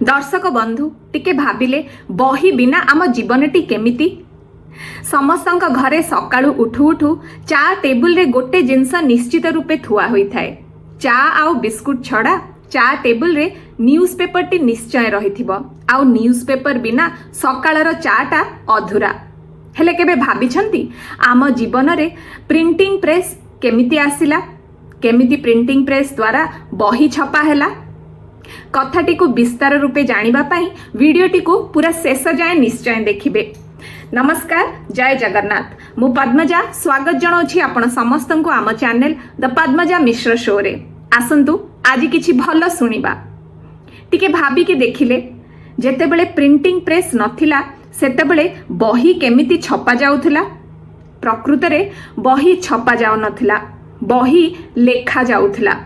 दर्शक बंधु टिके भाविले बही बिना आम जीवनटी केमिति समस्त घरे सकाळु उठू उठू चा टेबुल रे गोटे जिनस निश्चित रूपे थुआ होई थाए। चा आउ बिस्कुट छड़ा चा टेबुल रे न्यूज पेपर टी निश्चय रहिथिबो आउ न्यूज पेपर बिना सकाळर चाटा अधूरा। हेले केबे भाबिछंती आम जीवन रे प्रिंटिंग प्रेस केमिति आसिला, केमिति प्रिंटिंग प्रेस द्वारा बही छपा हैला। कथाटी को विस्तार रूपे जानिबा पई वीडियोटी को पूरा शेष जाए निश्चय देखिबे। नमस्कार, जय जगन्नाथ। मु पद्मजा स्वागत जनाउछि आपण समस्त को आम channel the Padmaja Mishra show रे। आसंतु आज किछि भल सुनिबा। टिके भाबी के देखिले जेते बेले प्रिंटिंग प्रेस नथिला सेते बेले बही केमिति छपा जाउथिला। प्रकृत रे बही छपा जाउ नथिला, बही लेखा जाउथिला।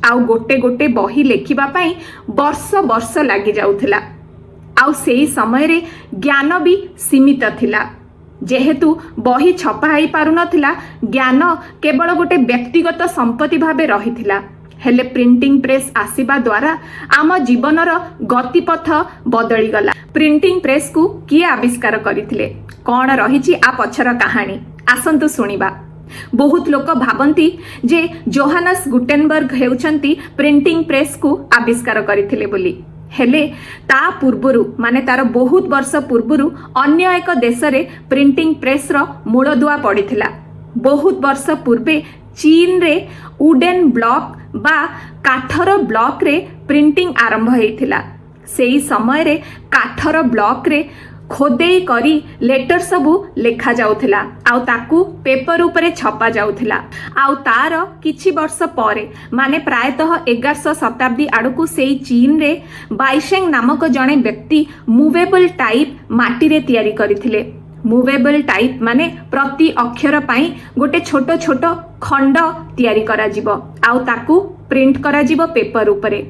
आउ गोटे गोटे बही लेखिबा पई वर्ष वर्ष लागि जाउथिला। आउ सेही समय रे ज्ञान भी सीमित थिला। जेहेतु बही छपा होई पारु नथिला, ज्ञान केवल गोटे व्यक्तिगत संपत्ति भाबे रहिथिला। हेले प्रिंटिंग प्रेस आसीबा द्वारा आम जीवनर गतिपथ बदली गला। प्रिंटिंग प्रेस को किए आविष्कार करथिले, कौन रहिछि आ पछर कहानी, आसंतु सुनिबा। बहुत लोक भाबंती जे जोहानस गुटेनबर्ग हेउछंती प्रिंटिंग प्रेस को आविष्कार करथिले बोली। हेले ता पूर्वरु माने तार बहुत वर्ष पूर्वरु अन्य एक देश रे प्रिंटिंग प्रेस रो मूलदुआ पड़िथिला। बहुत वर्ष पूर्वे चीन रे वुडन ब्लॉक बा काठर ब्लॉक रे प्रिंटिंग आरंभ हेइथिला। सेही समय रे काठर ब्लॉक रे खोदेई करी लेटर सबू लेखा जाउथिला आउ ताकू पेपर उपरे छपा जाउथिला। आउ तार किछि वर्ष परे माने प्रायतः 1100 शताब्दी आड़कू सेई चीन रे बाइशेंग नामक जणे व्यक्ति मूवेबल टाइप माटी रे तयारी करिथिले। मूवेबल टाइप माने प्रति अक्षर पाई गोटे छोट छोट खंड तयारी करा जिवो आउ ताकू प्रिंट करा जिवो पेपर उपरे।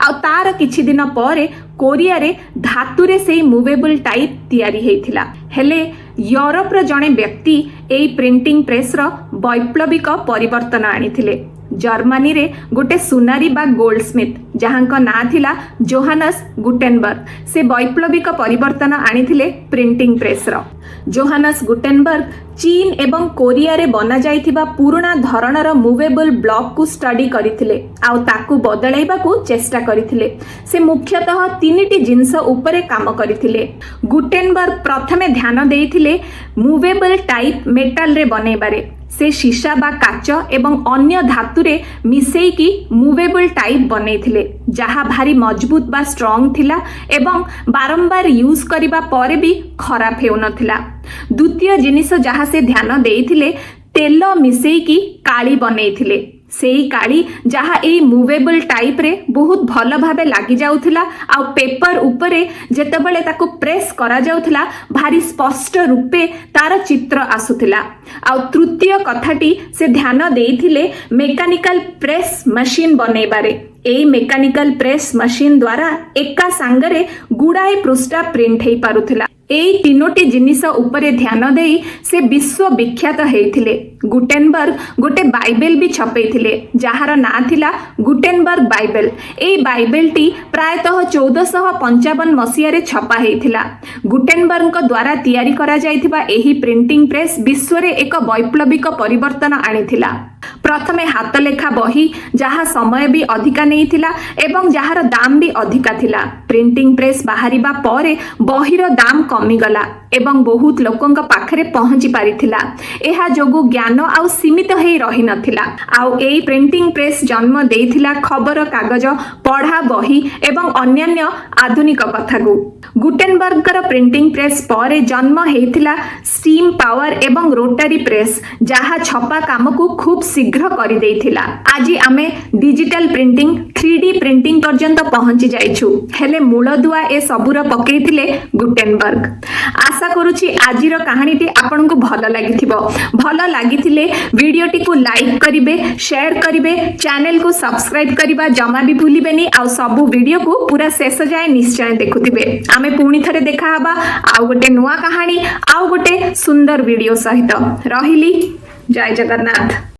आउ तार किछि दिन परे कोरिया रे धातु रे सेई मूवेबल टाइप तयारी हेइथिला। हेले यूरोप रो जणे व्यक्ति एई प्रिंटिंग प्रेस रो वैप्लविक परिवर्तन आनिथिले। जर्मनी रे गोटे सुनारी बा गोल्डस्मिथ जहांको ना थिला जोहानस गुटेनबर्ग, से वैप्लविक परिवर्तन आनिथिले प्रिंटिंग प्रेस रो। जोहानस गुटेनबर्ग चीन एवं कोरिया रे बना जाइथिबा पुराना धरणर मूवेबल ब्लॉक को स्टडी करिथिले आउ ताकू बदलाइबा को चेष्टा करिथिले। से मुख्यतः तीनिटी जिंस उपरे काम करिथिले। गुटेनबर्ग प्रथमे ध्यान देइथिले मूवेबल टाइप मेटल रे बनेबारे। से शीशा बा काच एवं अन्य धातु रे मिसेई की मूवेबल टाइप बनेइथिले, जहा भारी मजबूत बा स्ट्रांग थिला एवं बारंबार यूज करिबा परे भी खराब हेउ नथिला। द्वितीय जिनिस जहा से ध्यान देइथिले तेल मिसेई की काली बनेइथिले। सेही काली जहा ए मूवेबल टाइप रे बहुत भल भाबे लागि जाउथिला आ पेपर उपरे जेतेबेले ताको प्रेस करा जाउथिला भारी स्पष्ट रूपे तार चित्र आसुथिला। आ तृतीय कथाटी से ध्यान देइथिले मेकानिकल प्रेस मशीन बनेबारे। एई मेकानिकल प्रेस मशीन द्वारा एका सांगरे गुडाए पृष्ठा प्रिंट हेई पारुथिला। एई तीनोटी जिनिस उपरे ध्यान देई से विश्व विख्यात हेइथिले। गुटेनबर्ग गोटे बाइबल भी छपेइथिले जहार ना थिला गुटेनबर्ग बाइबल। एई बाइबलटी प्रायतः 1455 मसीहा रे छपा हेइथिला। गुटेनबर्ग द्वारा तयारी करा जाइथिबा एही प्रिंटिंग प्रेस विश्व रे एक वैप्लविक परिवर्तन आनिथिला। प्रथमे हाथ लेखा बही जहा समय भी अधिका नहीं थिला एवं जहार दाम भी अधिका थिला। प्रिंटिंग प्रेस बाहरिबा परे बहीर दाम कमी गला एवं बहुत लोकंक पाखरे पहुंची पारिथिला। एहा जोगु ज्ञान आउ सीमित हेई रही नथिला। आउ एई प्रिंटिंग प्रेस जन्म देइथिला खबर कागज, पढ़ा बही एवं अन्यान्य आधुनिक कथा को। गुटेनबर्गर प्रिंटिंग प्रेस परे जन्म हेइथिला स्टीम पावर एवं रोटरी प्रेस जहा छपा काम को खूब शीघ्र करि देइथिला। आज आमे डिजिटल प्रिंटिंग 3D प्रिंटिंग पर्यंत पहुंची जाइछु। हेले मूलदुआ ए सबुर पकेइथिले गुटेनबर्ग। आशा करूछि आजिर कहानीटी आपनकु भल लागिथिबो। भल लागिथिले वीडियोटी को लाइक करिवे, शेयर करिवे, चैनल को सब्सक्राइब करिबा जमा भी भूलिबेनी। आ सब वीडियो को पूरा शेष जाए निश्चय देखुथिबे। आमे पुणी थरे देखा हबा आउ गोटे नुआ कहानी आउ गोटे सुंदर वीडियो सहित। रहिली, जय जगन्नाथ।